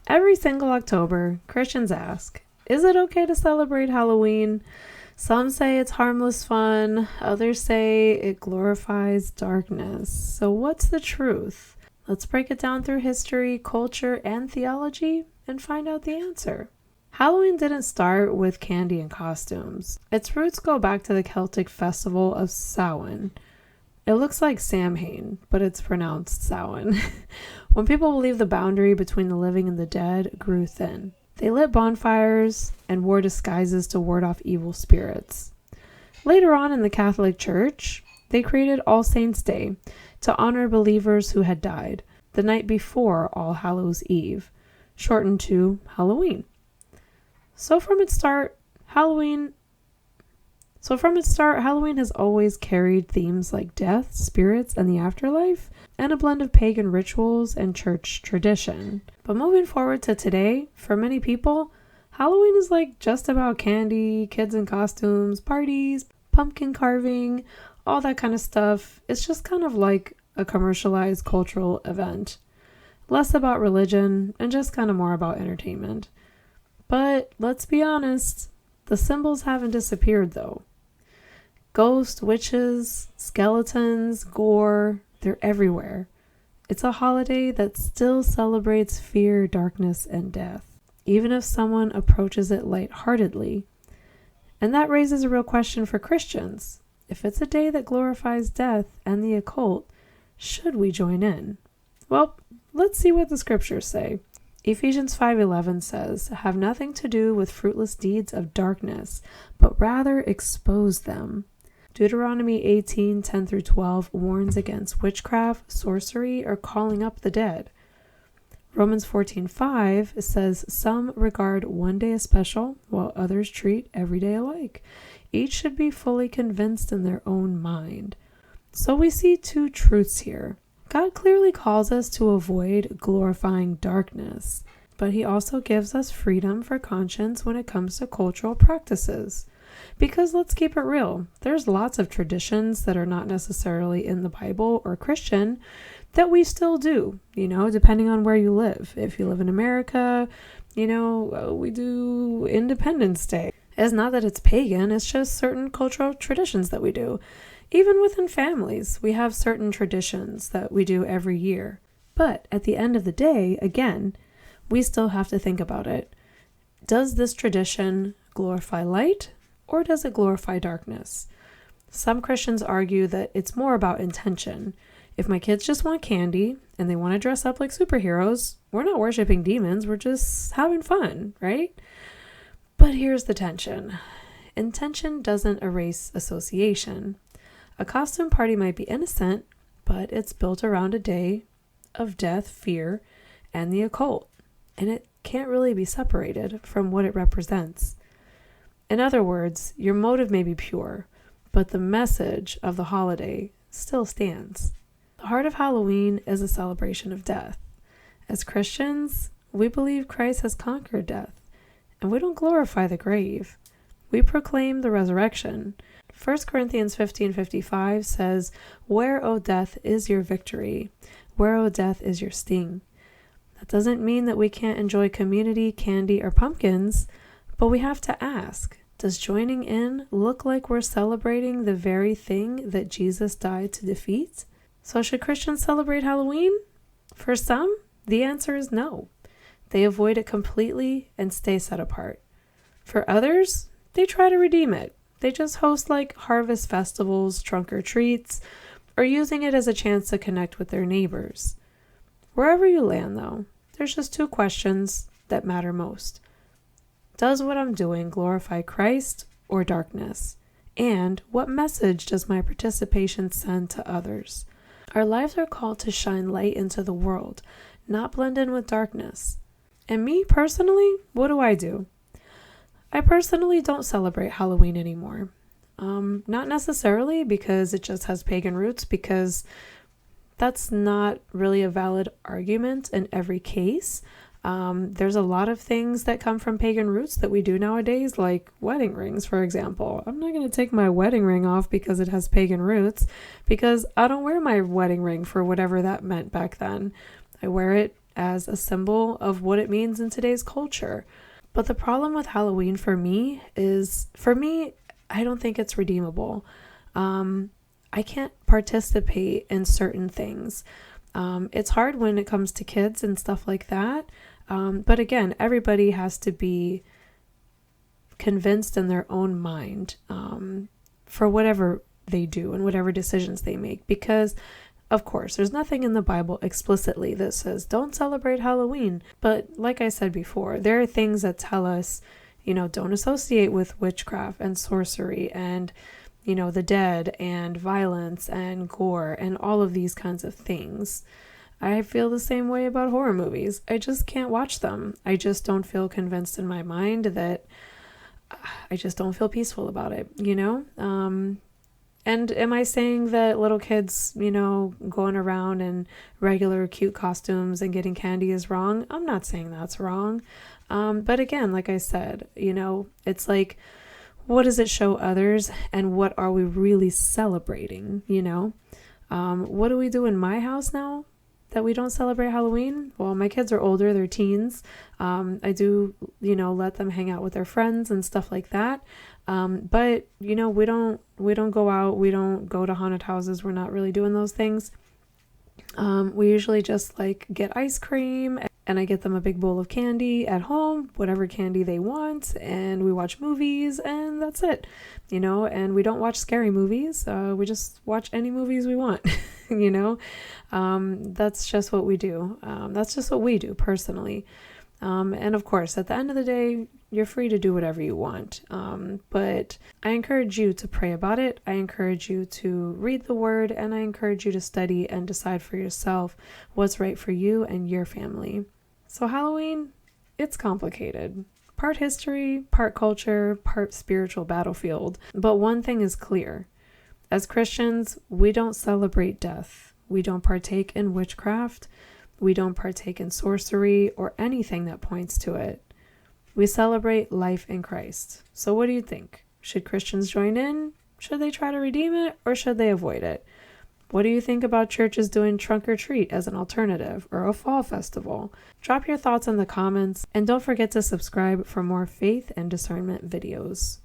Every single October, Christians ask, is it okay to celebrate Halloween? Some say it's harmless fun, others say it glorifies darkness. So what's the truth? Let's break it down through history, culture, and theology and find out the answer. Halloween didn't start with candy and costumes. Its roots go back to the Celtic festival of Samhain. It looks like Samhain, but it's pronounced Samhain. When people believed the boundary between the living and the dead grew thin. They lit bonfires and wore disguises to ward off evil spirits. Later on in the Catholic Church, they created All Saints' Day to honor believers who had died, the night before All Hallows Eve, shortened to Halloween. So from its start, Halloween has always carried themes like death, spirits, and the afterlife, and a blend of pagan rituals and church tradition. But moving forward to today, for many people, Halloween is like just about candy, kids in costumes, parties, pumpkin carving, all that kind of stuff. It's just kind of like a commercialized cultural event. Less about religion and just kind of more about entertainment. But let's be honest, the symbols haven't disappeared though. Ghosts, witches, skeletons, gore, they're everywhere. It's a holiday that still celebrates fear, darkness, and death, even if someone approaches it lightheartedly. And that raises a real question for Christians. If it's a day that glorifies death and the occult, should we join in? Well, let's see what the scriptures say. Ephesians 5:11 says, "Have nothing to do with fruitless deeds of darkness, but rather expose them." Deuteronomy 18:10-12 warns against witchcraft, sorcery, or calling up the dead. Romans 14:5 says, "Some regard one day as special, while others treat every day alike. Each should be fully convinced in their own mind." So we see two truths here. God clearly calls us to avoid glorifying darkness, but he also gives us freedom for conscience when it comes to cultural practices. Because let's keep it real, there's lots of traditions that are not necessarily in the Bible or Christian that we still do, depending on where you live. If you live in America, we do Independence Day. It's not that it's pagan, it's just certain cultural traditions that we do. Even within families, we have certain traditions that we do every year. But at the end of the day, again, we still have to think about it. Does this tradition glorify light, or does it glorify darkness? Some Christians argue that it's more about intention. If my kids just want candy and they want to dress up like superheroes, we're not worshiping demons, we're just having fun, right? But here's the tension. Intention doesn't erase association. A costume party might be innocent, but it's built around a day of death, fear, and the occult, and it can't really be separated from what it represents. In other words, your motive may be pure, but the message of the holiday still stands. The heart of Halloween is a celebration of death. As Christians, we believe Christ has conquered death, and we don't glorify the grave. We proclaim the resurrection. 1 Corinthians 15:55 says, "Where, O death, is your victory? Where, O death, is your sting?" That doesn't mean that we can't enjoy community, candy, or pumpkins, but we have to ask, does joining in look like we're celebrating the very thing that Jesus died to defeat? So should Christians celebrate Halloween? For some, the answer is no. They avoid it completely and stay set apart. For others, they try to redeem it. They just host like harvest festivals, trunk or treats, or using it as a chance to connect with their neighbors. Wherever you land though, there's just two questions that matter most. Does what I'm doing glorify Christ or darkness? And what message does my participation send to others? Our lives are called to shine light into the world, not blend in with darkness. And me personally, what do? I personally don't celebrate Halloween anymore. Not necessarily because it just has pagan roots, because that's not really a valid argument in every case. There's a lot of things that come from pagan roots that we do nowadays, like wedding rings, for example. I'm not going to take my wedding ring off because it has pagan roots, because I don't wear my wedding ring for whatever that meant back then. I wear it as a symbol of what it means in today's culture. But the problem with Halloween for me, I don't think it's redeemable. I can't participate in certain things. It's hard when it comes to kids and stuff like that. But again, everybody has to be convinced in their own mind for whatever they do and whatever decisions they make. Because, of course, there's nothing in the Bible explicitly that says don't celebrate Halloween. But like I said before, there are things that tell us, don't associate with witchcraft and sorcery and, the dead and violence and gore and all of these kinds of things. I feel the same way about horror movies. I just can't watch them. I just don't feel convinced in my mind that I just don't feel peaceful about it, And am I saying that little kids, going around in regular cute costumes and getting candy is wrong? I'm not saying that's wrong. But again, like I said, it's like, what does it show others and what are we really celebrating, What do we do in my house now that we don't celebrate Halloween? Well, my kids are older, they're teens. I do, let them hang out with their friends and stuff like that. But we don't go out, we don't go to haunted houses. We're not really doing those things. We usually just get ice cream and I get them a big bowl of candy at home, whatever candy they want, and we watch movies and that's it, and we don't watch scary movies. We just watch any movies we want, that's just what we do. That's just what we do personally. And of course, at the end of the day, you're free to do whatever you want. But I encourage you to pray about it. I encourage you to read the word, and I encourage you to study and decide for yourself what's right for you and your family. So Halloween, it's complicated. Part history, part culture, part spiritual battlefield. But one thing is clear. As Christians, we don't celebrate death. We don't partake in witchcraft. We don't partake in sorcery or anything that points to it. We celebrate life in Christ. So what do you think? Should Christians join in? Should they try to redeem it, or should they avoid it? What do you think about churches doing trunk or treat as an alternative, or a fall festival? Drop your thoughts in the comments, and don't forget to subscribe for more faith and discernment videos.